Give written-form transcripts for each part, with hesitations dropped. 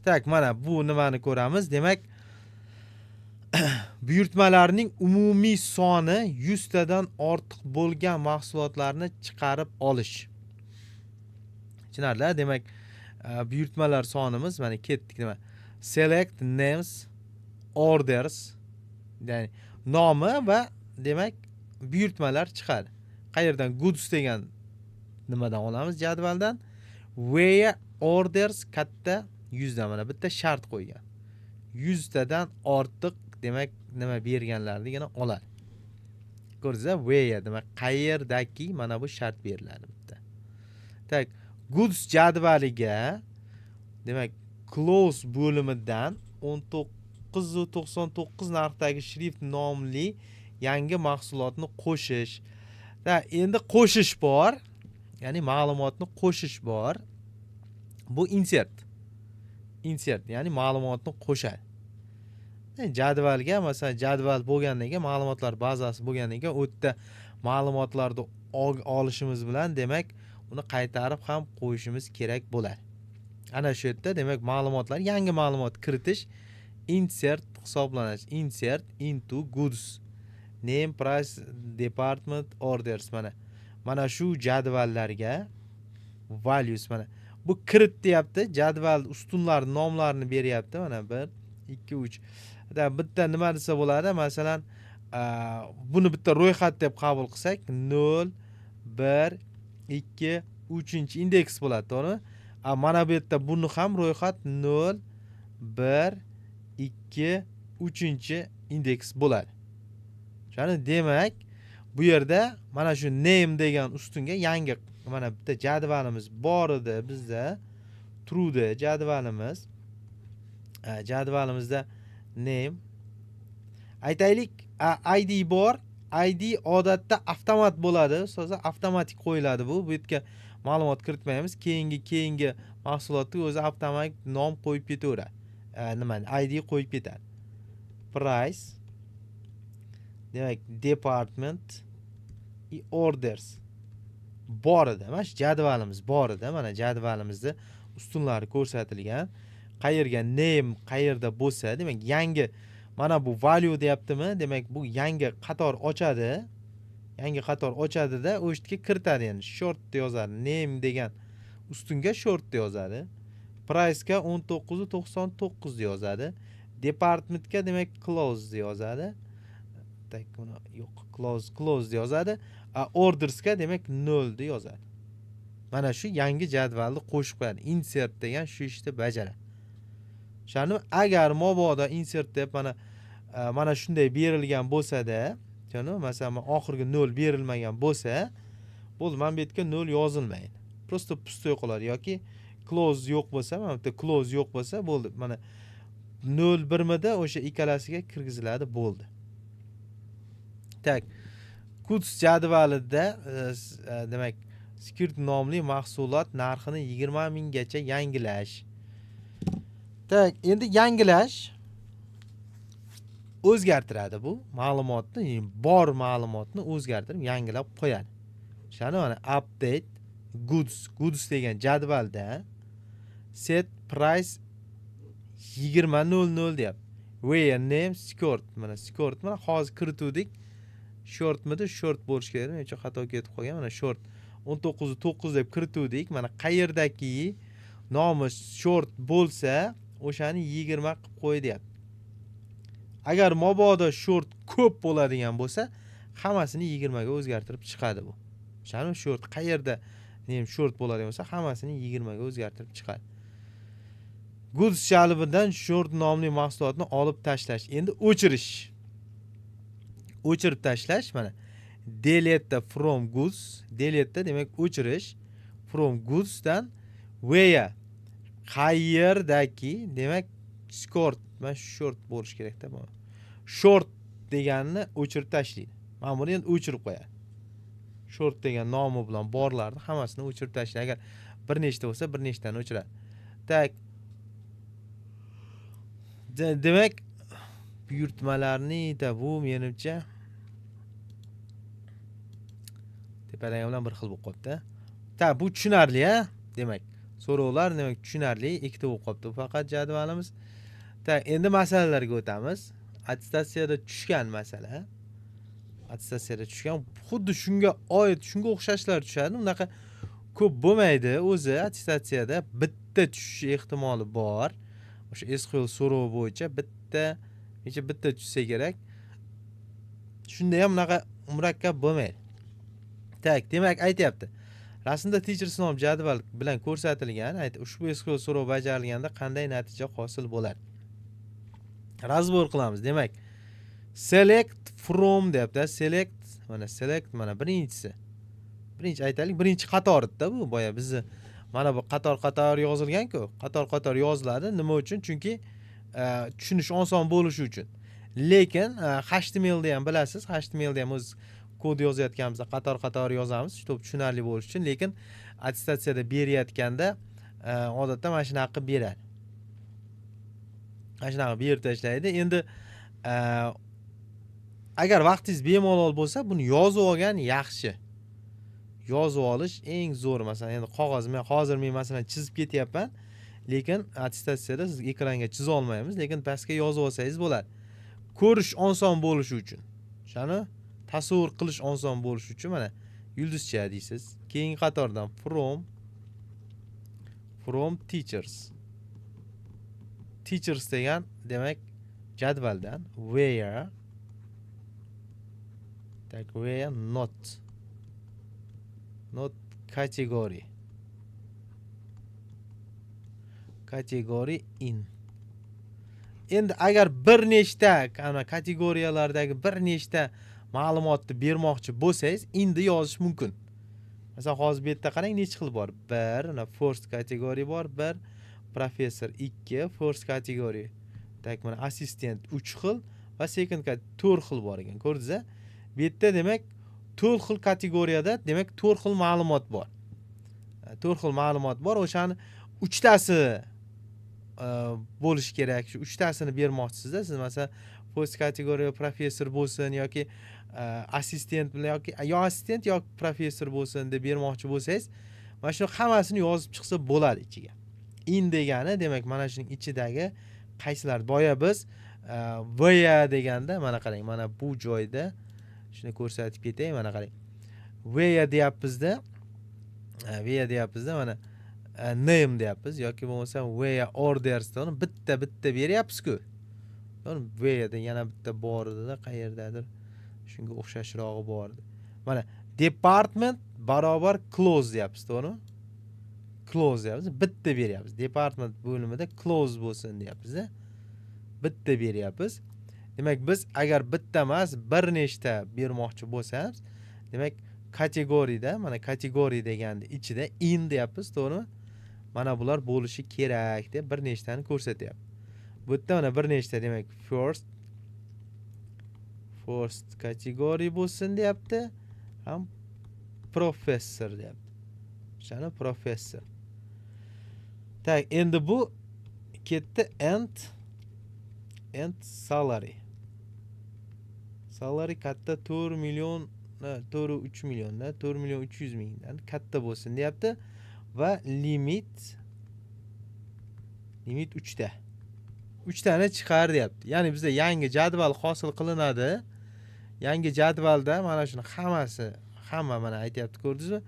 Tak, mana bu nimani ko'ramiz. Demak, buyurtmalarning umumiy soni 100 tadan ortiq bo'lgan mahsulotlarni chiqarib olish. Tushunarli? Demak, buyurtmalar sonimiz mana ketdik nima? Select names orders, ya'ni nomi va demak buyurtmalar chiqadi. Qayerdan? Goods degan nimadan olamiz? Jadvaldan. Where orders katta 100 dan, mana bitta shart qo'ygan. 100 tadan ortiq demak nima berganlarligini oladi. Ko'rdingizmi? Where demak qayerdaki, mana bu shart beriladi bitta. Tak, goods jadvaliga demak close bo'limidan 1999 narxdagi shrift nomli yangi mahsulotni qo'shish. Endi qo'shish bor, ya'ni ma'lumotni qo'shish bor. Bu insert, ya'ni ma'lumotni qo'shadi. Jadvalga, masalan, jadval bo'lgandan keyin, ma'lumotlar bazasi bo'lgandan keyin, u yerda ma'lumotlarni olishimiz bilan demak uni qaytarib ham qo'yishimiz kerak bo'ladi. Ana shu yerda demak ma'lumotlar, yangi ma'lumot kiritish insert hisoblanadi. Insert into goods name price department orders. Mana shu jadvallarga values, mana bu kirit deyapti. Jadval ustunlar nomlarini beryapti. Mana 1 2 3. Bitta nima desa bo'ladi? Masalan, buni bitta ro'yxat deb qabul qilsak, 0 1 2 3 indeks bo'ladi, to'g'rimi? Mana bu yerda buni ham ro'yxat 0 1 2 3 indeks bo'ladi. Ya'ni demak, bu yerda mana shu name degan ustunga yangi mana bitta jadvalimiz bor edi bizda. True jadvalimiz. Jadvalimizda name. Aytaylik, ID bor. ID odatda avtomat bo'ladi. So'za avtomatik qo'yiladi bu. Bu yerga ma'lumot kiritmaymiz. Keyingi mahsulotga o'zi avtomatik nom qo'yib ketaveradi. ID qo'yib ketadi. Price. Demak, department orders bor edi. Mana shu jadvalimiz bor edi. Mana jadvalimizda ustunlari ko'rsatilgan. Qayerga name qayerda bo'lsa, demak yangi mana bu value deyaptimi? Demak bu yangi qator ochadi. Yangi qator ochadi-da, o'sha yerga kiritadi. Endi short deb yozadi. Name degan ustunga short deb yozadi. Price ga 19.99 deb yozadi. Departmentga demak close deb yozadi. Tak, buni yo'q, close deb yozadi. Orders ga demak 0 deb yozadi. Mana shu yangi jadvalni qo'shib qo'yadi. Insert degan shu ishni bajaradi. Shuni agar mabodo insert deb mana shunday berilgan bo'lsa-da, masalan oxirgi 0 berilmagan bo'lsa, bo'ldi, mana bu yerga 0 yozilmaydi. Prosta pustoy qoladi yoki close yo'q bo'lsa, mana bu yerda close yo'q bo'lsa, bo'ldi. Mana 0 birmida o'sha ikkalasiga kirgiziladi, bo'ldi. Tak, goods jadvalida demak skirt nomli mahsulot narxini 20 minggacha yangilash. Tak, endi yangilash o'zgartiradi bu ma'lumotni, bor ma'lumotni o'zgartirib yangilab qo'yadi. Shuni mana update goods degan jadvalda set price 20.00 deyapti. Where name skirt, mana skirt mana hozir kirituvdik. Shortmidi? Short bo'lish kerak. Necha xato ketib qolgan. Mana short 19.9 deb kirituvdik. Mana qayerdaki nomi short bo'lsa, o'shani 20 qilib qo'y deyapti. Agar mabodo short ko'p bo'ladigan bo'lsa, hammasini 20 ga o'zgartirib chiqadi bu. O'shani short qayerda nima short bo'ladigan bo'lsa, hammasini 20 ga o'zgartirib chiqadi. Goods jadvalidan short nomli mahsulotni olib tashlash. Endi o'chirish. O'chirib tashlash, mana delete from goods, delete demak o'chirish, from goods dan where qayerdaki demak short, mana short bo'lish kerak-da bu. Short deganni o'chirib tashlaydi. Mana buni endi o'chirib qo'yadi. Short degan nomi bilan borlarni hammasini o'chirib tashlaydi. Agar bir nechta bo'lsa, bir nechtani o'chiradi. Tak. Demak buyurtmalarni bu menimcha tepadagi bilan bir xil bo'lib qoldi-da. Ta, bu tushunarli-a? Demak, so'rovlar demak tushunarli, ikkita bo'lib qolibdi faqat jadvalimiz. Tak, endi masalalarga o'tamiz. Attestatsiyada tushgan masala. Attestatsiyada tushgan xuddi shunga oid, shunga o'xshashlar tushadi. Unaqa ko'p bo'lmaydi. O'zi attestatsiyada bitta tushishi ehtimoli bor. O'sha SQL so'rovi bo'yicha bitta tushsa kerak. Shunda ham unaqa murakkab bo'lmaydi. Tak, demak aytayapti. Rasmda teacher sinov jadval bilan ko'rsatilgan, ushbu SQL so'rov bajarilganda qanday natija hosil bo'ladi? Razbor qilamiz. Demak, select from deyapti. Select mana birinchisi. Birinchi aytaylik, birinchi qatorida bu boya bizni mana bu qator yozilgan-ku. Qator yoziladi. Nima uchun? Chunki tushunish oson bo'lishi uchun. Lekin HTML da ham bilasiz, HTML da ham o'z kod yozayotganimizda qator yozamiz, shu tushunarli bo'lishi uchun. Lekin attestatsiyada berayotganda odatda mana shunaqa qilib beradi. Mana shunaqa berib tashlaydi. Endi agar vaqtingiz bemalol bo'lsa, buni yozib olgan yaxshi. Yozib olish eng zo'r. Masalan, endi qog'oz, hozir men masalan chizib ketyapman, lekin attestatsiyada siz ekranga chiza olmaymiz, lekin pastga yozib olsangiz bo'ladi. Ko'rish oson bo'lishi uchun. Shuni tasavvur qilish oson bo'lishi uchun mana yulduzcha deysiz. Keyingi qatordan from teachers. Teachers degan demak jadvaldan where not category in. Endi agar bir nechta kategoriyalardagi bir nechta ma'lumotni bermoqchi bo'lsangiz, endi yozish mumkin. Masalan, hozir bu yerda qarang, necha xil bor? 1, first category bor, 1, professor 2, first category. Tak, mana assistant 3 xil va second category 4 xil bor ekan. Ko'rdingiz-a? Bu yerda demak 4 xil kategoriyada demak 4 xil ma'lumot bor. 4 xil ma'lumot bor. O'shani 3tasi bo'lish kerak. Shu 3tasini bermoqchisizda. Siz masalan first category professor bo'lsin yoki assistent bilan yoki assistent yoki professor bo'lsin deb bermoqchi bo'lsangiz, mana shu hammasini yozib chiqsa bo'ladi ichiga. In degani demak mana shuning ichidagi qaysilar boya biz where deganda mana qarang, mana bu joyda shuni ko'rsatib ketay, mana qarang. Where deyapmizda mana name deyapmiz yoki bo'lmasa where orders deni bitta beryapsiz-ku. Where da yana bitta bor edi-da, qayerdadir. Shunga o'xshashrog'i bor edi. Mana department barobar close deyapmiz, to'g'rimi? Close deyapmiz, bitta beryapmiz. Department bo'limida close bo'lsin deyapmiz. Bitta beryapmiz. Demak, biz agar bitta emas, bir nechta bermoqchi bo'lsangiz, demak kategoriyada, mana kategoriya deganda ichida in deyapmiz, to'g'rimi? Mana bular bo'lishi kerak deb bir nechtani ko'rsatyapti. Bu yerda mana bir nechta, demak first kategoriya bo'lsin deyapti. Ham professor deyapti. Shani professor. Tak, endi bu ketdi and salary. Salary katta 4 million, 3 million, 4 million 300 mingdan katta bo'lsin deyapti va limit 3 ta. 3 tani chiqar deyapti. Ya'ni bizda yangi jadval hosil qilinadi. Yangi jadvalda mana shuni hamma mana aytayapti, ko'rdingizmi?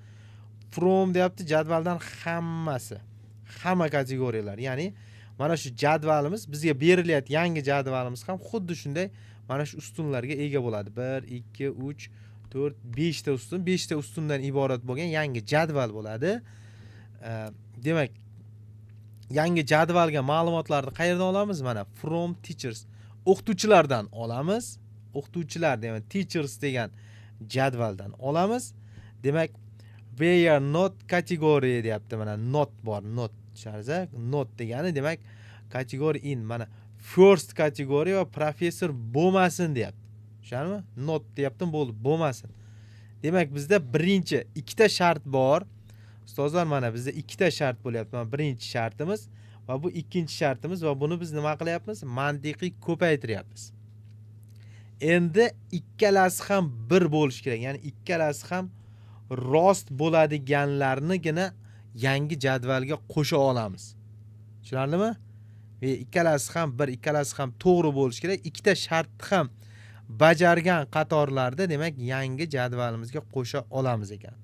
From deyapti, jadvaldan hammasi. Hamma kategoriyalar. Ya'ni mana shu jadvalimiz, bizga berilayotgan yangi jadvalimiz ham xuddi shunday mana shu ustunlarga ega bo'ladi. 1, 2, 3, 4, 5 ta ustun, 5 ta ustundan iborat bo'lgan yangi jadval bo'ladi. Demak, yangi jadvalga ma'lumotlarni qayerdan olamiz? Mana from teachers. O'qituvchilardan olamiz. O'qituvchilar demak teachers degan jadvaldan olamiz. Demak, where not category deyapti. Mana not bor, not. Sharza not degani demak category in, mana first category va professor bo'lmasin deyapti. Tushunarmi? Not deyaptim, bo'ldi, bo'lmasin. Demak, bizda birinchi ikkita shart bor. Ustozlar, mana bizda ikkita shart bo'lyapti. Mana birinchi shartimiz va bu ikkinchi shartimiz va buni biz nima qilyapmiz? Mantiqiy ko'paytiryapmiz. Endi ikkalasi ham bir bo'lish kerak. Ya'ni ikkalasi ham rost bo'ladiganlarnigina yangi jadvalga qo'sha olamiz. Tushunarlimi? Ve ikkalasi ham to'g'ri bo'lishi kerak. Ikkita shartni ham bajargan qatorlarda demak yangi jadvalimizga qo'sha olamiz ekan.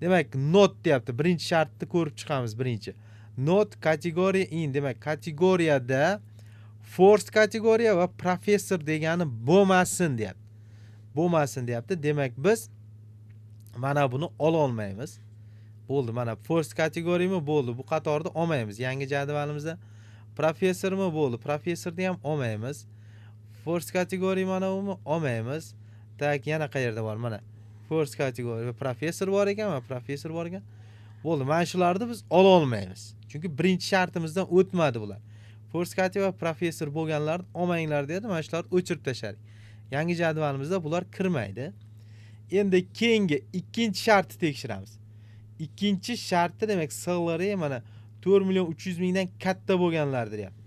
Demak, not deyapti. Birinchi shartni ko'rib chiqamiz birinchi. Not kategoriya in, demak kategoriyada force kategoriya va professor degani bo'lmasin deyapti. Bo'lmasin deyapti. Demak, biz mana buni ola olmaymiz. Bo'ldi, mana force kategoriyami bo'ldi. Bu qatorda olmaymiz. Yangi jadvalimizda professormi bo'ldi. Professorni ham olmaymiz. Force kategoriya mana buni olmaymiz. Tak, yana qayerda bor? Mana force kategoriya va professor bor ekan, va professor bor ekan. Bo'ldi, mana shularni biz ola olmaymiz. Chunki birinchi shartimizdan o'tmadi bular. Force kategoriya va professor bo'lganlarni olmanglar dedi. Mana shularni o'chirib tashladik. Yangi jadvalimizda bular kirmaydi. Endi keyingi ikkinchi shartni tekshiramiz. Ikkinchi sharti demak salary mana 4.300.000 dan katta bo'lganlar deyapti.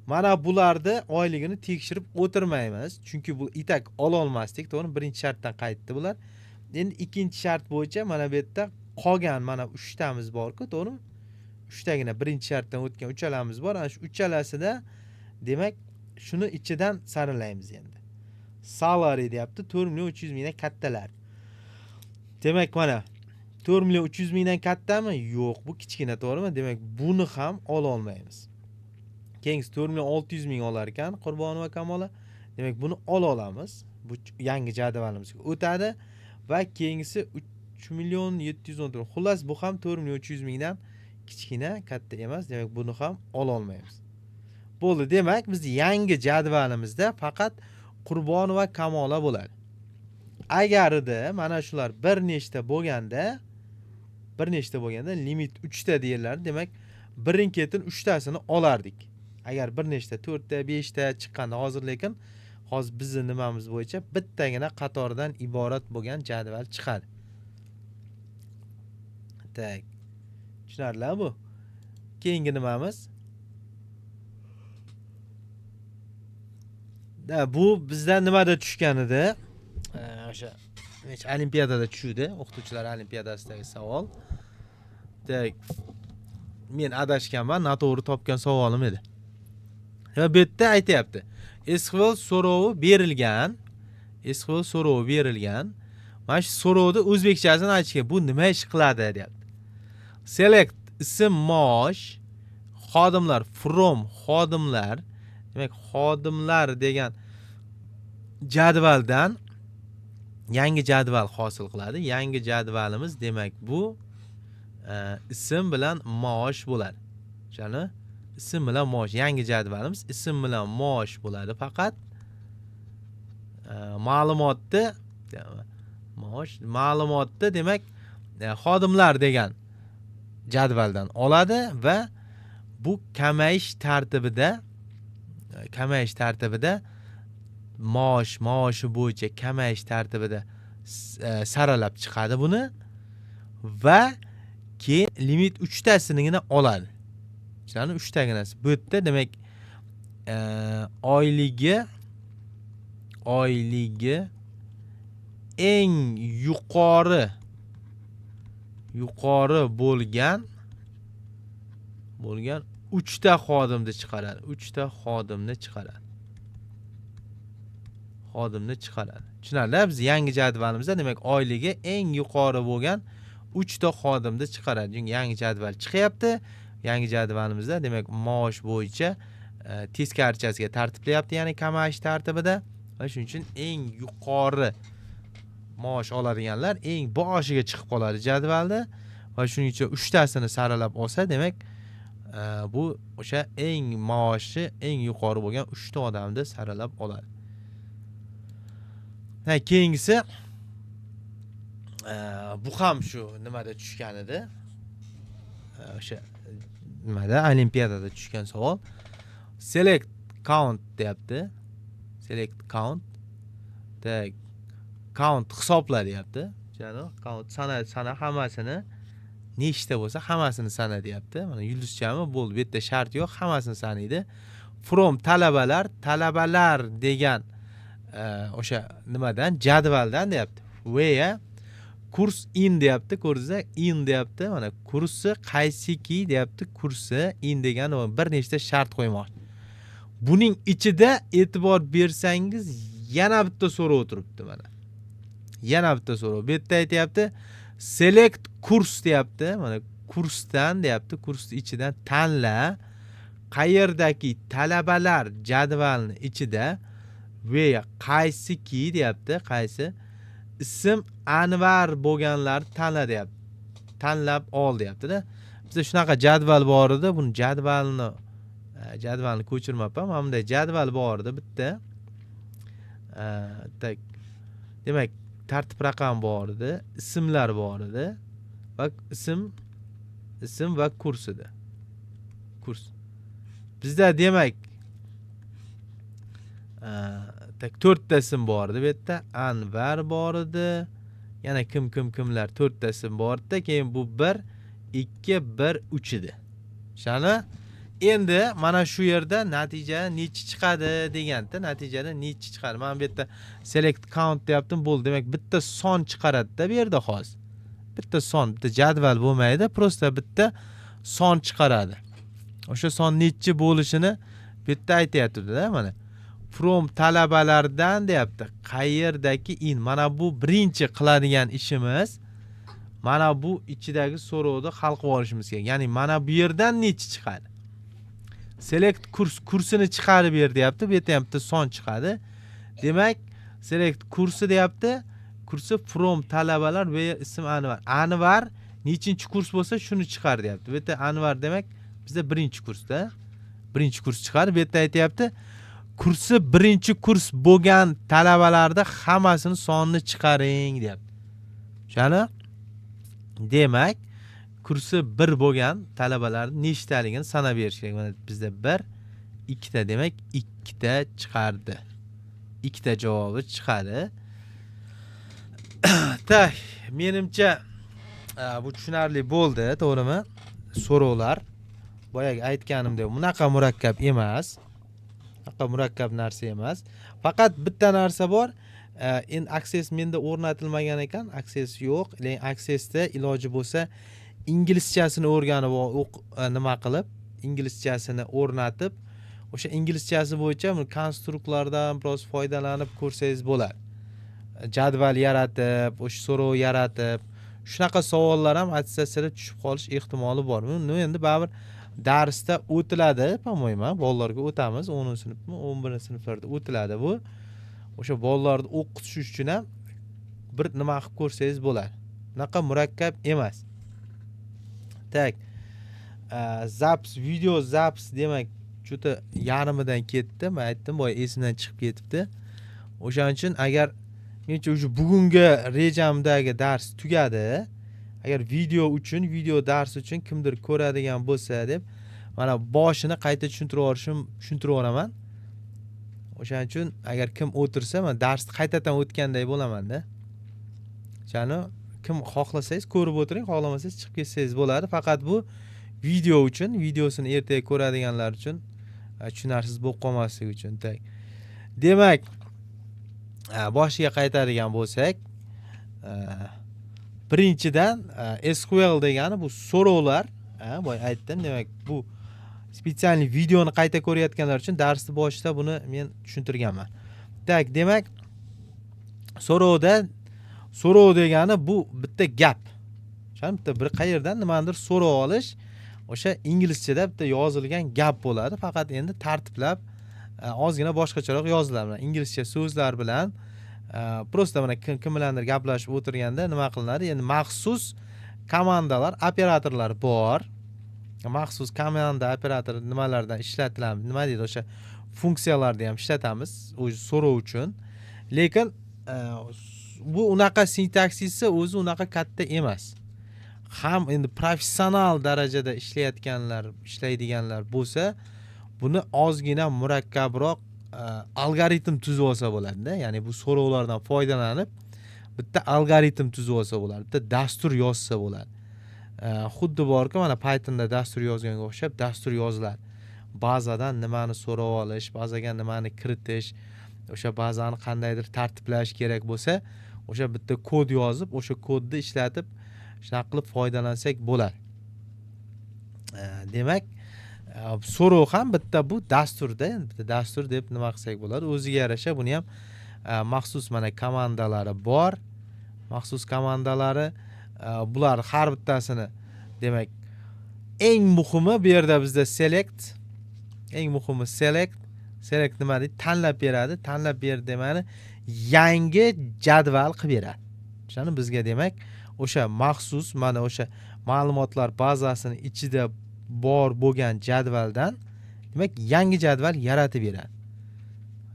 Mana bularni oyligini tekshirib o'tirmaymiz. Chunki bu itak ola olmasdik, to'g'ri? Birinchi shartdan qaytdi bular. Endi ikkinchi shart bo'yicha mana bu yerda qolgan mana 3 tamiz bor-ku, to'g'rimi? 3 tagina birinchi shartdan o'tgan uchalamiz bor. Ana shu uchalasida demak shuni ichidan saralaymiz endi. Salary deyapti 4.300.000 dan kattalar. Demak mana 4.300.000 dan kattami? Yo'q, bu kichkina, to'g'rimi? Demak, buni ham ola olmaymiz. Keyingisi 4.600.000 olar ekan Qurbonova Kamola. Demak, buni ola olamiz. Bu yangi jadvalimizga o'tadi va keyingisi 3.710.000. Xullas, bu ham 4.300.000 dan kichkina, katta emas. Demak, buni ham ola olmaymiz. Bo'ldi, demak, biz yangi jadvalimizda faqat Qurbonova Kamola bo'ladi. Agarda mana shular bir nechta bo'lganda limit 3 ta deyiladi. Demak, birin-ketin 3 tasini olardik. Agar bir nechta 4 ta, 5 ta chiqqanda hozir, lekin hozir bizning nimamiz bo'yicha bittagina qatordan iborat bo'lgan jadval chiqadi. Tak. Tushunarlimi bu? Keyingi nimamiz? Bu bizdan nimada tushgan edi? O'sha olimpiadada tushdi, o'qituvchilar olimpiadasidagi savol. Tak. Men adashganman, noto'g'ri topgan savolim edi. Va bu yerda aytayapti. SQL so'rovi berilgan. Mana shu so'rovni o'zbekchasini aytishga bu nima ish qiladi deyapti. Select ism maosh xodimlar from xodimlar. Demak, xodimlar degan jadvaldan yangi jadval hosil qiladi. Yangi jadvalimiz demak bu ism bilan maosh bo'ladi. O'shani ism bilan maosh, yangi jadvalimiz ism bilan maosh bo'ladi. Faqat ma'lumotni demak xodimlar degan jadvaldan oladi va bu kamayish tartibida maoshi bo'yicha kamayish tartibida saralab chiqadi buni va keyin limit 3 tasinigina oladi. O'shani 3 taginasi. Bu yerda demak oyligi eng yuqori bo'lgan 3 ta xodimni chiqaradi. 3 ta xodimni chiqaradi. Tushunarli? Biz yangi jadvalimizda demak oyligi eng yuqori bo'lgan 3 ta xodimni chiqaradi. Chunki yangi jadval chiqyapti. Yangi jadvalimizda demak maosh bo'yicha teskarchasiga tartiblayapti, ya'ni kamayish tartibida. Va shuning uchun eng yuqori maosh oladiganlar eng boshiga chiqib qoladi jadvalda va shuning uchun 3 tasini saralab olsa, demak bu o'sha eng maoshi eng yuqori bo'lgan 3 ta odamni saralab oladi. Keyingisi bu ham shu nimada tushgan edi. O'sha nimada olimpiadada tushgan savol. Select count deyapti. Select count. Tak. Count hisobla deyapti. Ya'ni count sana hammasini nechta bo'lsa hammasini sana deyapti. Mana yulduzchami bo'ldi. Bu yerda shart yo'q, hammasini sanaydi. From talabalar degan o'sha nimadan jadvaldan deyapti. Where kurs in deyapti, ko'rdingizlar? In deyapti. Mana kursi qaysiki deyapti. Kursi in degan u bir nechta shart qo'ymoqchi. Buning ichida e'tibor bersangiz yana bitta so'rov turibdi mana. Yana bitta so'rov. Bu yerda aytayapti select kurs deyapti. Mana kursdan deyapti. Kursni ichidan tanla. Qayerdagi talabalar jadvalni ichida ve qaysiki deyapti. Qaysi ism Anvar bo'lganlar tanla deyapti. Tanlab ol deyapti-da. Bizda shunaqa jadval bor edi. Buni jadvalni ko'chirmabman. Mana bunday jadval bor edi bitta. Tak. Demak, tartib raqam bor edi, ismlar bor edi. Bak, ism va kurs edi. Kurs. Bizda demak, tak 4 ta ism bor edi. Bu yerda Anvar bor edi. Yana kimlar 4 ta ism bor edi. Keyin bu 1 2 1 3 edi. Shani endi mana shu yerda natija necha chiqadi deganda, natijada necha chiqadi. Mana bu yerda select count deyaptim, bo'ldi. Demak, bitta son chiqaradi-da bu yerda hozir. Bitta son, bitta jadval bo'lmaydi, prosta bitta son chiqaradi. O'sha son necha bo'lishini bu yerda aytayapti-da, mana. From talabalardan deyapti. Qayerdagi in. Mana bu birinchi qiladigan ishimiz. Mana bu ichidagi so'rovni hal qilib olishimiz kerak. Ya'ni mana bu yerdan necha chiqadi? Select kursini chiqarib ber deyapti. Bu yerda ham bitta son chiqadi. Demak, select kursi deyapti. Kursi from talabalar va ism Anvar. Anvar nechinchi kurs bo'lsa shuni chiqar deyapti. Bu yerda Anvar demak bizda birinchi kursda. Birinchi kurs chiqarib bu yerda aytayapti. Kursi birinchi kurs bo'lgan talabalarda hammasini sonini chiqaring deyapti. Shani demak, kursi 1 bo'lgan talabalarning nechtaligini sanab berish kerak. Mana bizda 1, 2 ta demak 2 ta chiqardi. 2 ta javobi chiqadi. Tak, menimcha bu tushunarli bo'ldi, to'g'rimi? So'rovlar boyaga aytganimdek bunaqa murakkab emas. Bunaqa murakkab narsa emas. Faqat bitta narsa bor. In access menda o'rnatilmagan ekan, access yo'q. Lekin accessda iloji bo'lsa inglizchasini o'rganib nima qilib, inglizchasini o'rnatib, o'sha inglizchasi bo'yicha konstruktorlardan biroz foydalanib ko'rsangiz bo'ladi. Jadval yaratib, o'sha so'rov yaratib, shunaqa savollar ham attestatsiyaga tushib qolish ehtimoli bor. Buni endi baribir darsda o'tiladi, по-моему, bolalarga o'tamiz, 10-sinfmi, 11-sinflarda o'tiladi bu. O'sha bolalarni o'qitish uchun ham bir nima qilib ko'rsangiz bo'ladi. Bunaqa murakkab emas. Tak. Zaps, video zaps demak, juda yarimidan ketdi. Men aytdim, boya esimdan chiqib ketibdi. O'shaning uchun agar mencha o'sha bugungi rejamdagi dars tugadi. Agar video dars uchun kimdir ko'radigan bo'lsa deb, mana boshini qayta tushuntiraman. O'shaning uchun agar kim o'tirsa, men darsni qaytadan o'tganday bo'laman-da. Ya'ni kim xohlasangiz ko'rib o'tiring, xohlamasangiz chiqib ketsangiz bo'ladi. Faqat bu video uchun, videosini ertaga ko'radiganlar uchun tushunarsiz bo'lib qolmasligi uchun. Demak, boshiga qaytadigan bo'lsak, birinchidan SQL degani bu so'rovlar, boya aytdim, demak bu spetsialniy videoni qayta ko'rayotganlar uchun darsning boshida buni men tushuntirganman. Tak, demak, so'rov degani bu bitta gap. O'sha bitta bir qayerdan nimadir so'rov olish, o'sha inglizchada bitta yozilgan gap bo'ladi. Faqat endi tartiblab ozgina boshqacharoq yoziladi. Inglizcha so'zlar bilan prosta mana kim bilandir gaplashib o'tirganda nima qilinadi? Endi maxsus komandalar, operatorlar bor. Maxsus komanda operator nimalardan ishlatiladi? Nima deydi? O'sha funksiyalarni ham ishlatamiz o'zi so'rov uchun. Lekin bu unaqa sintaksisi o'zi unaqa katta emas. Ham endi professional darajada ishlaydiganlar bo'lsa, buni ozgina murakkabroq algoritm tuzib olsa bo'ladi-da. Ya'ni bu so'rovlardan foydalanib bitta algoritm tuzib olsa bo'ladi, bitta dastur yozsa bo'ladi. Xuddi borki, mana Pythonda dastur yozganga o'xshab dastur yoziladi. Bazadan nimani so'rab olish, bazaga nimani kiritish, o'sha bazani qandaydir tartiblash kerak bo'lsa, o'sha bitta kod yozib, o'sha kodni ishlatib shunaqa qilib foydalansak bo'ladi. Demak, so'rov ham bitta bu dasturda, bitta dastur deb nima qilsak bo'ladi. O'ziga yarasha buni ham maxsus mana komandalari bor. Maxsus komandalari, bular har bittasini, demak, eng muhimi bu yerda bizda select, eng muhimi select nima deydi? Tanlab beradi. Tanlab ber demani yangi jadval qilib beradi. O'shani bizga demak, o'sha maxsus mana o'sha ma'lumotlar bazasini ichida bor bo'lgan jadvaldan demak yangi jadval yaratib beradi.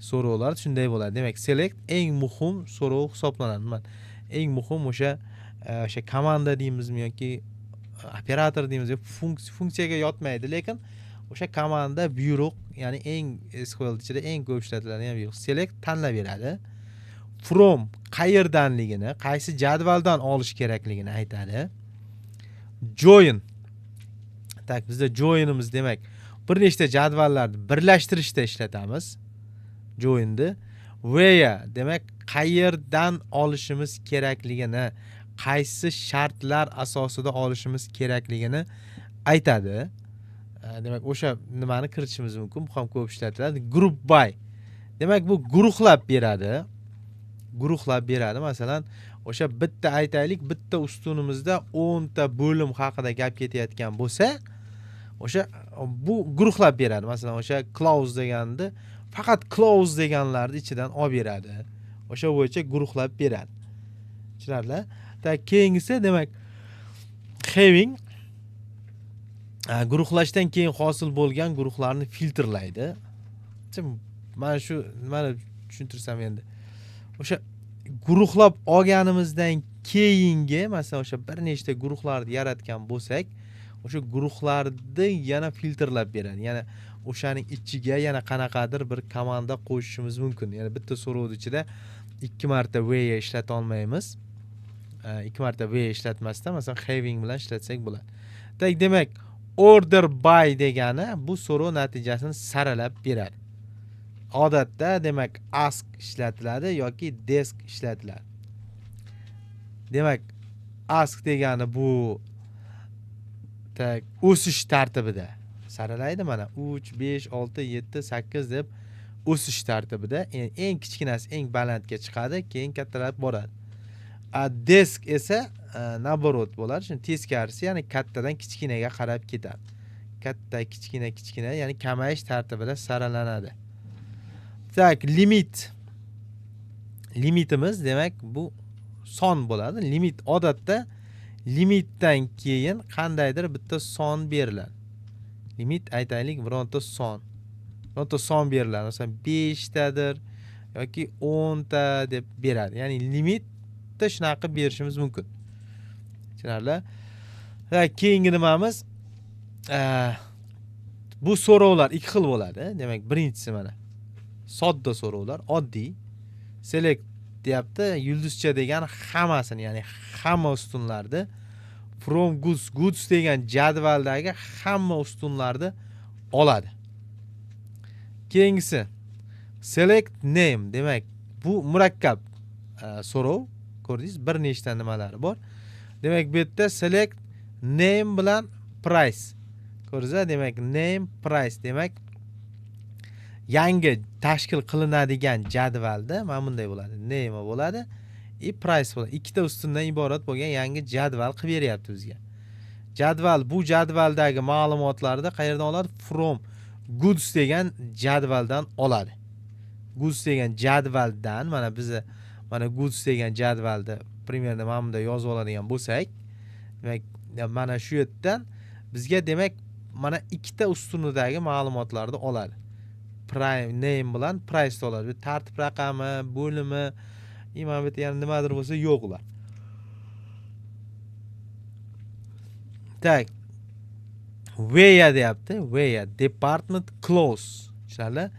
So'rovlar shunday bo'ladi. Demak, select eng muhim so'rov hisoblanadi. Eng muhim o'sha komanda deymizmi yoki operator deymizmi, funksiyaga yotmaydi, lekin o'sha komanda buyruq, ya'ni eng SQL ichida eng ko'p ishlatiladigan buyruq. Select tanlab beradi. From qayerdanligini, qaysi jadvaldan olish kerakligini aytadi. Join. Tak, bizda joinimiz demak bir nechta jadvallarni birlashtirishda ishlatamiz. Joinni. Where demak qayerdan olishimiz kerakligini, qaysi shartlar asosida olishimiz kerakligini aytadi. Demak, o'sha nimani kiritishimiz mumkin. Bu ham ko'p ishlatiladi. Group by. Demak, bu guruhlab beradi. Guruhlab beradi. Masalan, o'sha bitta aytaylik, bitta ustunimizda 10 ta bo'lim haqida gap ketayotgan bo'lsa, o'sha bu guruhlab beradi. Masalan, o'sha clause deganni faqat clause deganlarni ichidan olib beradi. O'sha bo'yicha guruhlab beradi. Tushunarli? Keyingisi demak having, guruhlashdan keyin hosil bo'lgan guruhlarni filtrlaydi. Mana shu nimani tushuntirsam endi. O'sha guruhlab olganimizdan keyingi, masalan, o'sha bir nechta guruhlarni yaratgan bo'lsak, o'sha guruhlarni yana filtrlab beradi. Yana o'shaning ichiga yana qanaqadir bir komanda qo'shishimiz mumkin. Ya'ni bitta so'rovning ichida 2 marta where ishlata olmaymiz. 2 marta where ishlatmasdan, masalan, having bilan ishlatsak bo'ladi. Demak, order by degani bu so'rov natijasini saralab beradi. Odatda demak ask ishlatiladi yoki desk ishlatiladi. Demak, ask degani bu o'sish tartibida saralaydi. Mana 3, 5, 6, 7, 8 deb o'sish tartibida eng kichkinasi eng balandga chiqadi, keyin kattalab boradi. Desk esa naborot bo'ladi. Shuni teskarisi, ya'ni kattadan kichkinaga qarab ketadi. Katta, kichkina, kichkina, ya'ni kamayish tartibida saralanadi. Tak, limit. Limitimiz demak bu son bo'ladi. Limit odatda limitdan keyin qandaydir bitta son beriladi. Limit aytaylik bironta son. Bironta son beriladi. Masalan 5 tadir yoki 10 ta deb beradi. Ya'ni limitda shunaqa berishimiz mumkin. Tushunarli? Keyingi nimamiz bu so'rovlar ikki xil bo'ladi. Demak, birinchisi mana sodda so'rovlar, oddiy. Select deyapti, yulduzcha degan hammasini, ya'ni hamma ustunlarni, from goods degan jadvaldagi hamma ustunlarni oladi. Keyingisi select name, demak bu murakkab so'rov. Ko'rdingiz, bir nechta nimalari bor. Demak, bu yerda select name bilan price. Ko'rdingizlar, demak name price, demak yangi tashkil qilinadigan jadvalda mana bunday bo'ladi. Name bo'ladi, price bo'ladi. Ikkita ustundan iborat bo'lgan yangi jadval qilib beryapti bizga. Jadval, bu jadvaldagi ma'lumotlarni qayerdan oladi? From goods degan jadvaldan oladi. Goods degan jadvaldan mana bizni mana goods degan jadvalda примерно mana bunda yozib oladigan bo'lsak, demak mana shu yerdan bizga demak mana ikkita ustunidagi ma'lumotlarni oladi. Prime name bilan price oladi. Bu tartib raqami, bo'limi, mana bu yerda yana nimadir bo'lsa yo'q ular. Tak. Where deyapti. Where department close. Tushunarli?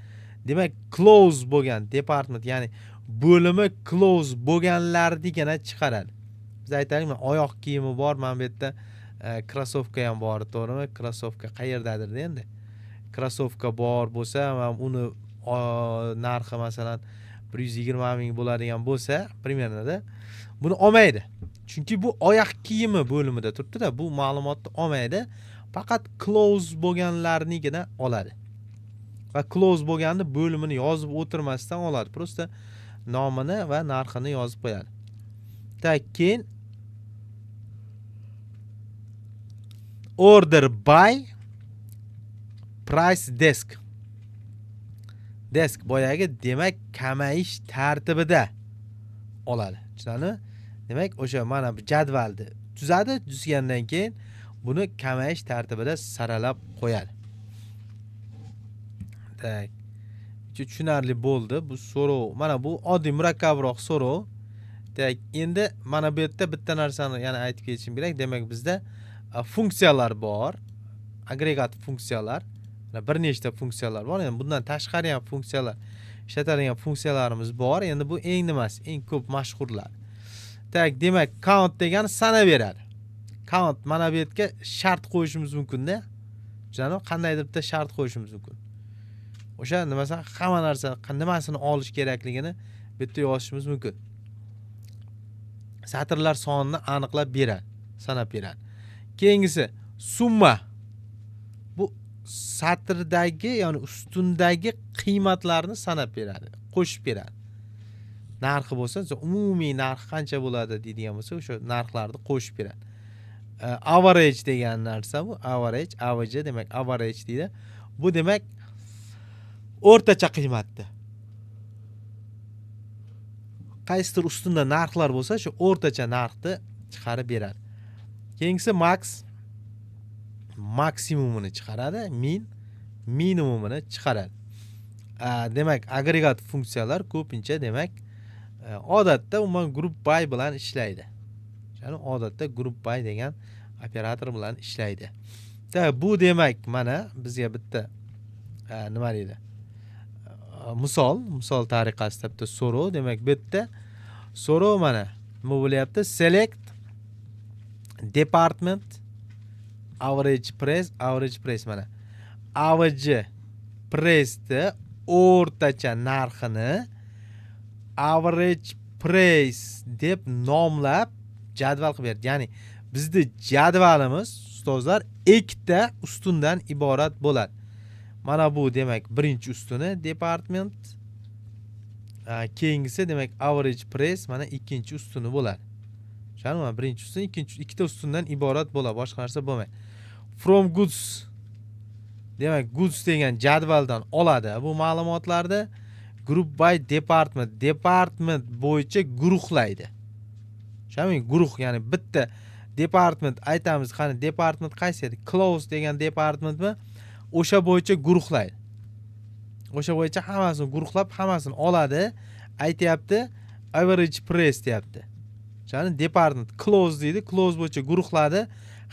Demak, close bo'lgan department, ya'ni bo'limi close bo'lganlarnigina chiqaradi. Biz aytaylik, oyoq kiyimi bor, mana bu yerda krossovka ham bor, to'g'rimi? Krossovka qayerdadir endi. Krossovka bor bo'lsa, uni narxi masalan 120 ming bo'ladigan bo'lsa, примерно buni olmaydi. Chunki bu oyoq kiyimi bo'limida turibdi-da, bu ma'lumotni olmaydi. Faqat close bo'lganlarnigina oladi. Va close bo'lganda bo'limini yozib o'tirmasdan oladi. Prosta nomini va narxini yozib qo'yadi. Keyin order by price desk. Desk boyagi demak kamayish tartibida oladi. Tushunarli? Demak, o'sha mana bu jadvalni tuzadi, tuzgandan keyin buni kamayish tartibida saralab qo'yadi. Tak. Tushunarli bo'ldi bu so'rov. Mana bu oddiy murakkabroq so'rov. Tak, endi mana bu yerda bitta narsani yana aytib ketishim kerak. Demak, bizda funksiyalar bor. Agregat funksiyalar. Bir nechta funksiyalar bor. Endi bundan tashqari ham funksiyalar, ishlatadigan funksiyalarimiz bor. Endi bu eng nimasi? Eng ko'p mashhurlar. Tak, demak, count degani sanaveradi. Count mana bu yerga shart qo'yishimiz mumkin-da. Tushunarli? Qandaydir bitta shart qo'yishimiz mumkin. O'sha masalan hamma narsa nimasini olish kerakligini bu yerda yozishimiz mumkin. Satrlar sonini aniqlab beradi, sanab beradi. Keyingisi summa. Bu satrdagi, ya'ni ustundagi qiymatlarni sanab beradi, qo'shib beradi. Narxi bo'lsa, umumiy narx qancha bo'ladi deydigan bo'lsa, o'sha narxlarni qo'shib beradi. Average degan narsa bu, average demak average deydi. Bu demak o'rtacha qiymatni. Qaysidir ustunda narxlar bo'lsa, shu o'rtacha narxni chiqarib beradi. Keyingisi max, maksimumini chiqaradi, minimumini chiqaradi. Demak, agregat funksiyalar ko'pincha demak odatda umuman group by bilan ishlaydi. Ya'ni odatda group by degan operator bilan ishlaydi. Bu demak mana bizga bitta nima deydi? Misol tariqasida bitta so'rov, demak bu yerda so'rov mana nima bo'lyapti? Select department average price mana. Average price'ni o'rtacha narxini average price deb nomlab jadval qilib berdi. Ya'ni bizning jadvalimiz ustozlar ikkita ustundan iborat bo'ladi. Mana bu demak birinchi ustuni department, keyingisi demak average price mana ikkinchi ustuni bo'ladi. Tushunarlimi? Birinchi ustun, ikkita ustundan iborat bo'ladi, boshqa narsa bo'lmaydi. From goods demak goods degan jadvaldan oladi bu ma'lumotlarni. Group by department bo'yicha guruhlaydi. Tushunarlimi? Guruh, ya'ni bitta department aytamiz, qani department qaysi edi? Close degan departmentmi? O'sha bo'yicha guruhlaydi. O'sha bo'yicha hammasini guruhlab, hammasini oladi. Aytayapti, average price deyapti. Ya'ni department close deydi, close bo'yicha guruhladi.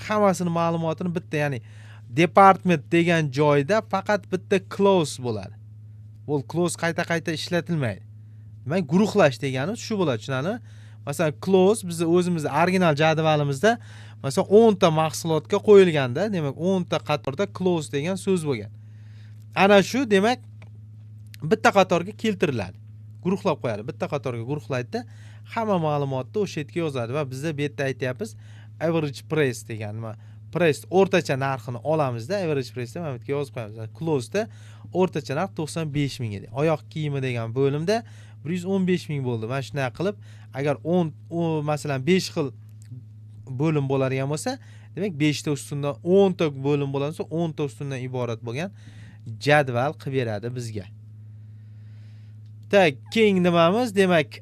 Hammasini ma'lumotini bitta, ya'ni department degan joyda faqat bitta close bo'ladi. Bu close qayta ishlatilmaydi. Demak, guruhlash degani shu bo'ladi, tushunarlimi? Masalan, close bizni o'zimiz original jadvalimizda masalan 10 ta mahsulotga qo'yilganda, demak 10 ta qatorda close degan so'z bo'lgan. Ana shu demak bitta qatorga keltiriladi. Guruhlab qo'yadi. Bitta qatorga guruhlaydi, hamma ma'lumotni o'sha yerga yozadi va bizda bu yerda aytayapmiz average price degan nima? Price o'rtacha narxini olamizda, average price mana bu yerga yozib qo'yamiz. Close da o'rtacha narx 95 ming edi. Oyoq kiyimi degan bo'limda 115 ming bo'ldi. Mana shunday qilib, agar 10 masalan 5 xil bo'lim bo'ladigan bo'lsa, demak 5 ta ustundan 10 ta bo'lim bo'lsa, 10 ta ustundan iborat bo'lgan jadval qilib beradi bizga. Tak, keng nimamiz? Demak,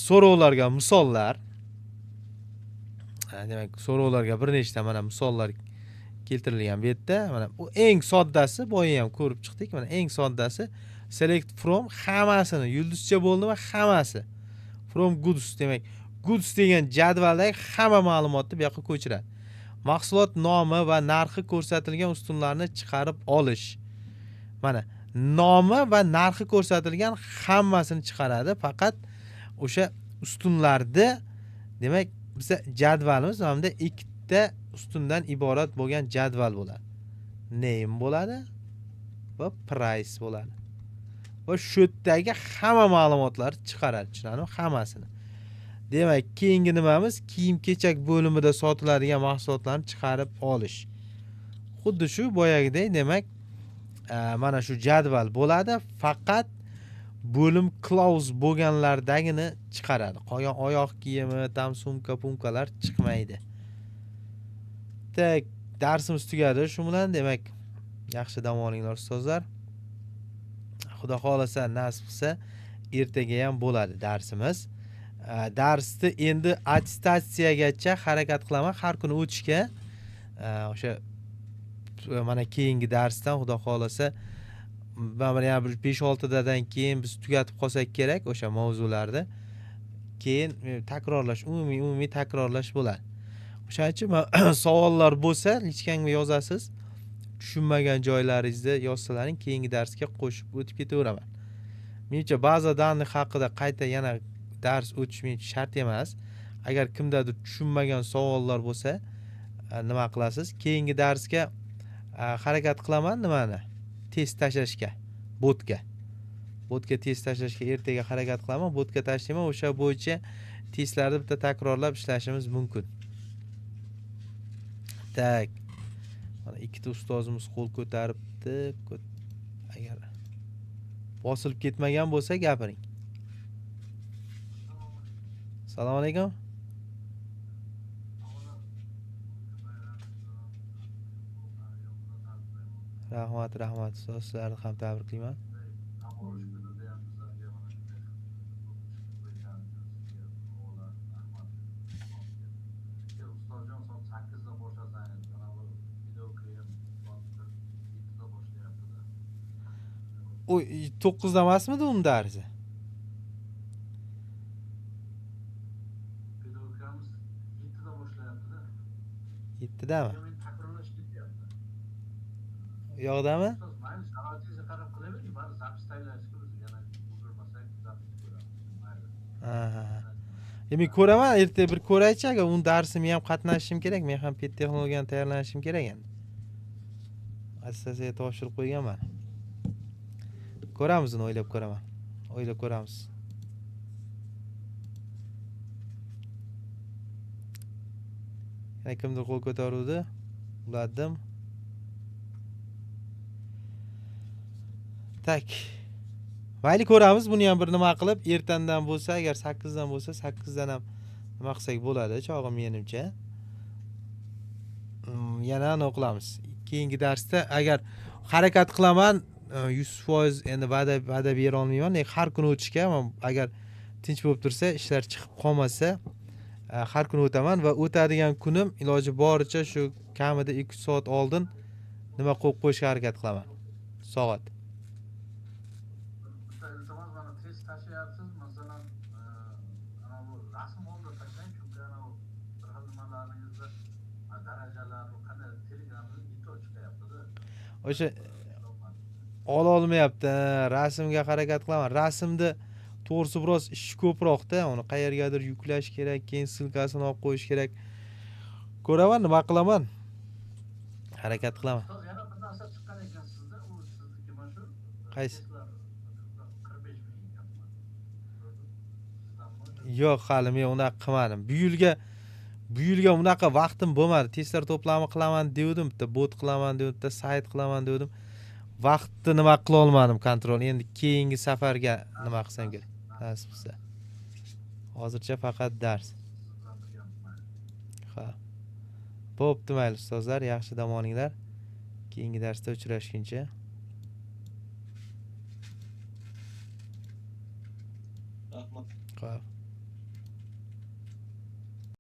so'rovlarga misollar. Demak, so'rovlarga bir nechta mana misollar keltirilgan bu yerda. Mana bu eng soddasi, boya ham ko'rib chiqdik. Mana eng soddasi select from, hammasini yulduzcha bo'ldi va hammasi. From goods, demak goods degan jadvaldagi hamma ma'lumotni bu yoqqa ko'chiradi. Mahsulot nomi va narxi ko'rsatilgan ustunlarni chiqarib olish. Mana nomi va narxi ko'rsatilgan hammasini chiqaradi, faqat o'sha ustunlarni demak bizda jadvalimiz hamda ikkita ustundan iborat bo'lgan jadval bo'ladi. Name bo'ladi va price bo'ladi. va shu yerdagi hamma ma'lumotlarni chiqaradi, tushunarlimi? Hammasini. Demak, keyingi nimamiz kiyim-kechak bo'limida sotiladigan mahsulotlarni chiqarib olish. Xuddi shu boyagidek, demak, mana shu jadval bo'ladi, faqat bo'lim klauz bo'lganlardagini chiqaradi. Qolgan oyoq kiyimi, tam sumka, pumkalar chiqmaydi. Tak, darsimiz tugadi shu bilan. Demak, yaxshi dam olinglar ustozlar. Xudo xolasa, nasib qilsa, ertaga ham bo'ladi darsimiz. Darsni endi attestatsiyagacha harakat qilaman har kuni o'tishga. O'sha mana keyingi darsdan xudo xolasa mana 5-6 dadan keyin biz tugatib qolsak kerak o'sha mavzularni. Keyin takrorlash, umumiy takrorlash bo'ladi. O'shaning uchun savollar bo'lsa, lichkanga yozasiz. Tushunmagan joylaringizni yozsalaring, keyingi darsga qo'shib o'tib ketaveraman. Menimcha baza danlik haqida qayta yana dars o'tish shart emas. Agar kimdadir tushunmagan savollar bo'lsa, nima qilasiz? Keyingi darsga harakat qilaman nimani? Test tashlashga, botga. Botga test tashlashga ertaga harakat qilaman. Botga tashlayman, o'sha bo'yicha testlarni bitta takrorlab ishlashimiz mumkin. Tak. Mana ikkita ustozimiz qo'l ko'taribdi. Agar bosilib ketmagan bo'lsa gapiring. Assalomu alaykum. Rahmat ustoz, sizlarni ham tabriklayman. O 9'da emasmidi uni darsi? Pedagogikamiz 7'da boshlayapti-da. 7dami? Men takrorlash ketyapti. U yoqdami? Ustoz, mayli, savoatingizga qarab qilavering, bari zapis tayyorlashga biz yana ulgurmasak zapis ko'ramiz. Mayli. Men ko'raman, erta bir ko'raychi, agar uni darsimga ham qatnashishim kerak, men ham pet texnologiyani tayyorlanishim kerak endi. Attestatsiyaga topshirib qo'yganman. Ko'ramiz, uni o'ylab ko'raman. O'ylab ko'ramiz. Yana kimdir qo'l ko'taruvdi? Uladim. Tak. Mayli, ko'ramiz. Buni ham bir nima qilib, ertandan bo'lsa, agar 8dan bo'lsa, 8dan ham nima qilsak bo'ladi, chog'im menimcha. Yana nima qilamiz? Keyingi darsda agar harakat qilaman, 100% endi va'da bera olmayman. Har kuni o'tishga, agar tinch bo'lib tursa, ishlar chiqib qolmasa, har kuni o'taman va o'tadigan kunim iloji boricha shu kamida 2 soat oldin nima qo'yib qo'yishga harakat qilaman. Soat. Iltimos, mana test tashlayapsiz, masalan, ana bu rasm oldi tashlang, chunki ana bu bir xil nimalaringizda darajalar qanday telegramda video chiqyapti-da. O'sha olmayapti. Rasmga harakat qilaman. Rasmni to'g'risi biroz ish ko'proqda, uni qayergadir yuklash kerak, keyin silkasini olib qo'yish kerak. Ko'raman, nima qilaman? Harakat qilaman. Ustoz, yana bir narsa chiqqan ekan sizda, u sizniki mana shu. Qaysi? 45 ming ekan. Yo'q, hali men unaqa qilmadim. Bu yilga unaqa vaqtim bo'lmadi. Testlar to'plami qilaman dedim, bitta bot qilaman dedim, bitta sayt qilaman dedim. Vaqtni nima qila olmadim kontrol. Endi keyingi safarga nima qilsam kerak? Nasib qilsa. Hozircha faqat dars. Ha. Bo'pti, mayli ustozlar, yaxshi dam olinglar. Keyingi darsda uchrashguncha. Rahmat. Xo'p.